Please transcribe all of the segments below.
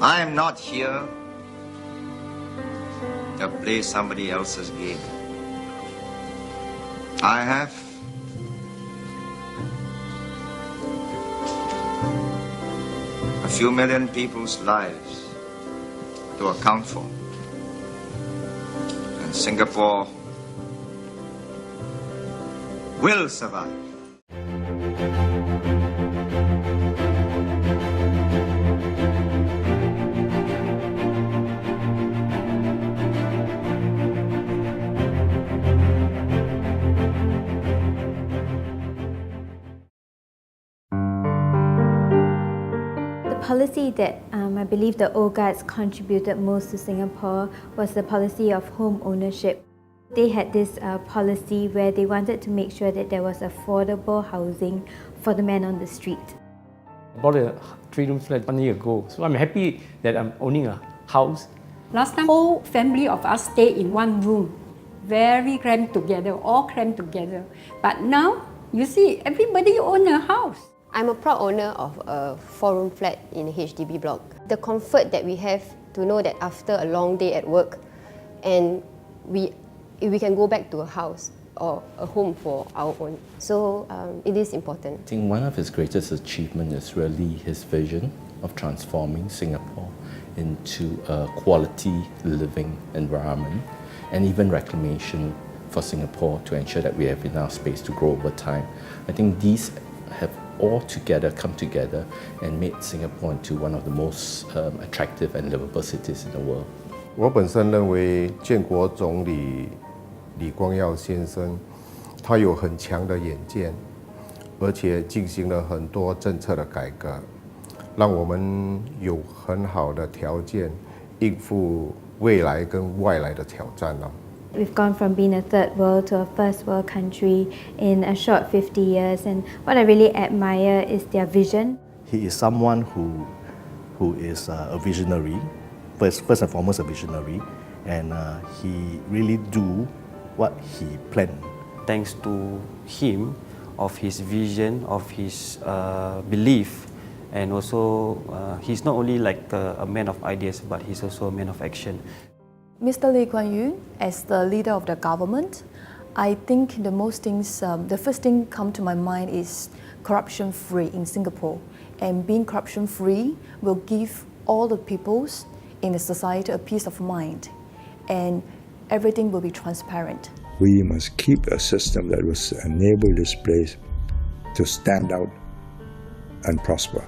I am not here to play somebody else's game. I have a few million people's lives to account for. And Singapore will survive. The policy that I believe the old guards contributed most to Singapore was the policy of home ownership. They had this policy where they wanted to make sure that there was affordable housing for the men on the street. I bought a 3-room flat 1 year ago, so I'm happy that I'm owning a house. Last time, whole family of us stay in one room, very crammed together, all crammed together. But now, you see, everybody own a house. I'm a proud owner of a 4-room flat in a HDB block. The comfort that we have to know that after a long day at work, and we can go back to a house or a home for our own. So it is important. I think one of his greatest achievements is really his vision of transforming Singapore into a quality living environment, and even reclamation for Singapore to ensure that we have enough space to grow over time. I think these have all together come together and made Singapore into one of the most attractive and livable cities in the world. 我本身认为建国总理李光耀先生，他有很强的远见，而且进行了很多政策的改革，让我们有很好的条件应付未来跟外来的挑战。 We've gone from being a third world to a first world country in a short 50 years, and what I really admire is their vision. He is someone who is a visionary, first and foremost a visionary, and he really do what he planned. Thanks to him, of his vision, of his belief, and also he's not only like a man of ideas, but he's also a man of action. Mr. Lee Kuan Yew, as the leader of the government, I think the first thing come to my mind is corruption-free in Singapore. And being corruption-free will give all the peoples in the society a peace of mind, and everything will be transparent. We must keep a system that will enable this place to stand out and prosper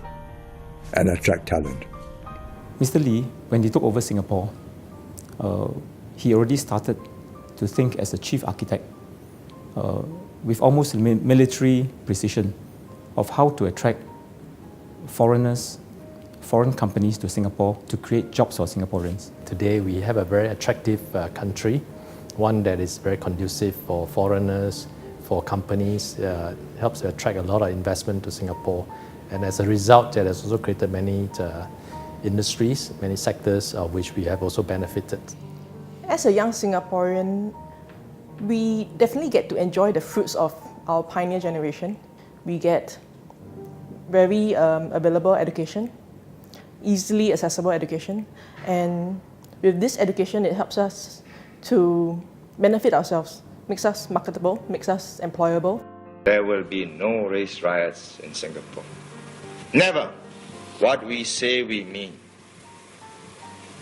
and attract talent. Mr. Lee, when he took over Singapore, he already started to think as a chief architect with almost military precision of how to attract foreigners, foreign companies to Singapore to create jobs for Singaporeans. Today we have a very attractive country, one that is very conducive for foreigners, for companies, helps to attract a lot of investment to Singapore. And as a result, that has also created many industries, many sectors of which we have also benefited. As a young Singaporean, we definitely get to enjoy the fruits of our pioneer generation. We get very available education, easily accessible education, and with this education it helps us to benefit ourselves, makes us marketable, makes us employable. There will be no race riots in Singapore. Never. What we say we mean.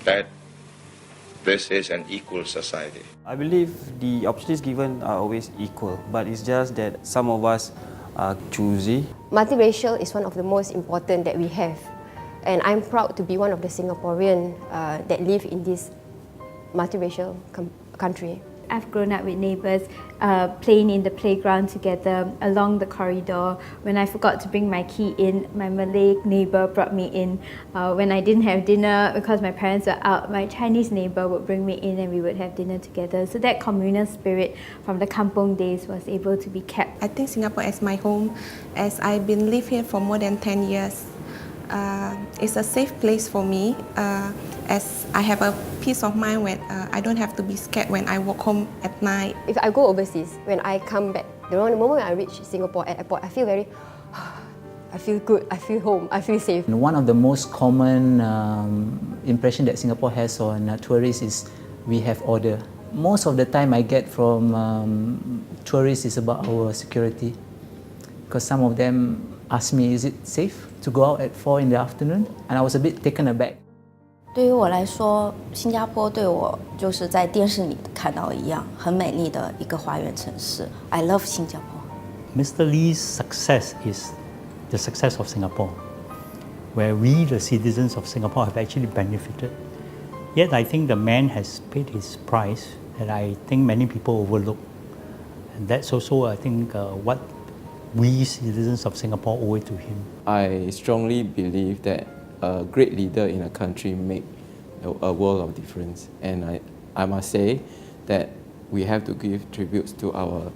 That this is an equal society. I believe the opportunities given are always equal, but it's just that some of us are choosy. Multiracial is one of the most important that we have. And I'm proud to be one of the Singaporeans that live in this multiracial country. I've grown up with neighbours playing in the playground together along the corridor. When I forgot to bring my key in, my Malay neighbour brought me in. When I didn't have dinner because my parents were out, my Chinese neighbour would bring me in and we would have dinner together. So that communal spirit from the kampong days was able to be kept. I think Singapore is my home, as I've been living here for more than 10 years. It's a safe place for me, as I have a peace of mind when I don't have to be scared when I walk home at night. If I go overseas, when I come back, the moment I reach Singapore at airport, I feel very I feel good, I feel home, I feel safe. And one of the most common impression that Singapore has on tourists is we have order. Most of the time I get from tourists is about our security, because some of them ask me, is it safe to go out at 4 in the afternoon? And I was a bit taken aback. 对于我来说，新加坡对我就是在电视里看到一样，很美丽的一个花园城市。I love 新加坡。Mr. Lee's success is the success of Singapore, where we, the citizens of Singapore, have actually benefited. Yet I think the man has paid his price that I think many people overlook. And that's also, I think, what we citizens of Singapore owe it to him. I strongly believe that a great leader in a country make a world of difference. And I must say that we have to give tributes to our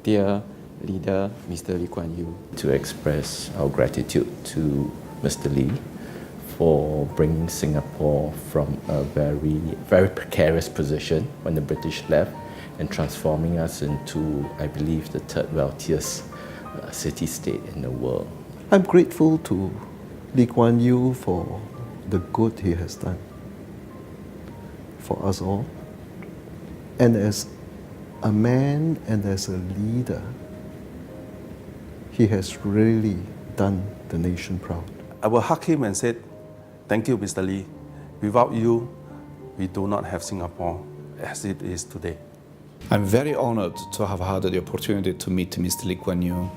dear leader, Mr. Lee Kuan Yew. To express our gratitude to Mr. Lee for bringing Singapore from a very, very precarious position when the British left and transforming us into, I believe, the third wealthiest city-state in the world. I'm grateful to Lee Kuan Yew for the good he has done for us all. And as a man and as a leader, he has really done the nation proud. I will hug him and say, thank you, Mr. Lee. Without you, we do not have Singapore as it is today. I'm very honored to have had the opportunity to meet Mr. Lee Kuan Yew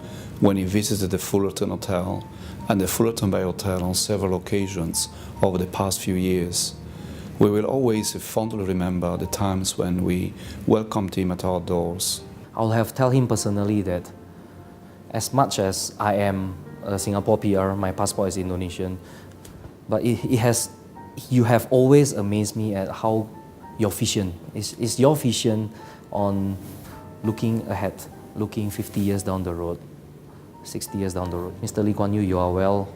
when he visited the Fullerton Hotel and the Fullerton Bay Hotel on several occasions over the past few years. We will always fondly remember the times when we welcomed him at our doors. I'll have tell him personally that as much as I am a Singapore PR, my passport is Indonesian, but you have always amazed me at how your vision is your vision on looking ahead, looking 50 years down the road, 60 years down the road. Mr. Lee Kuan Yew, you are well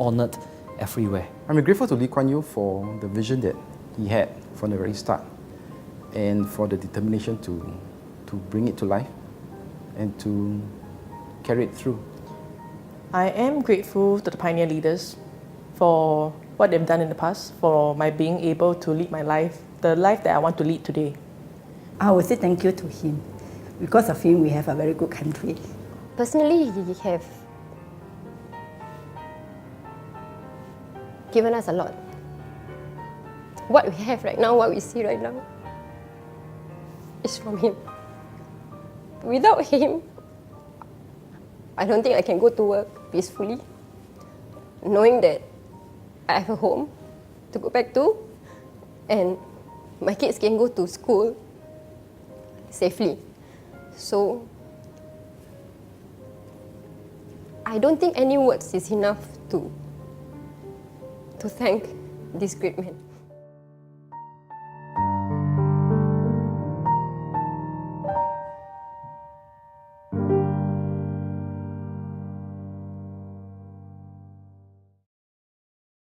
honored everywhere. I'm grateful to Lee Kuan Yew for the vision that he had from the very start and for the determination to bring it to life and to carry it through. I am grateful to the pioneer leaders for what they've done in the past, for my being able to lead my life, the life that I want to lead today. I would say thank you to him. Because of him, we have a very good country. Personally, he have given us a lot. What we have right now, what we see right now, is from him. Without him, I don't think I can go to work peacefully, knowing that I have a home to go back to, and my kids can go to school safely. So, I don't think any words is enough to thank this great man.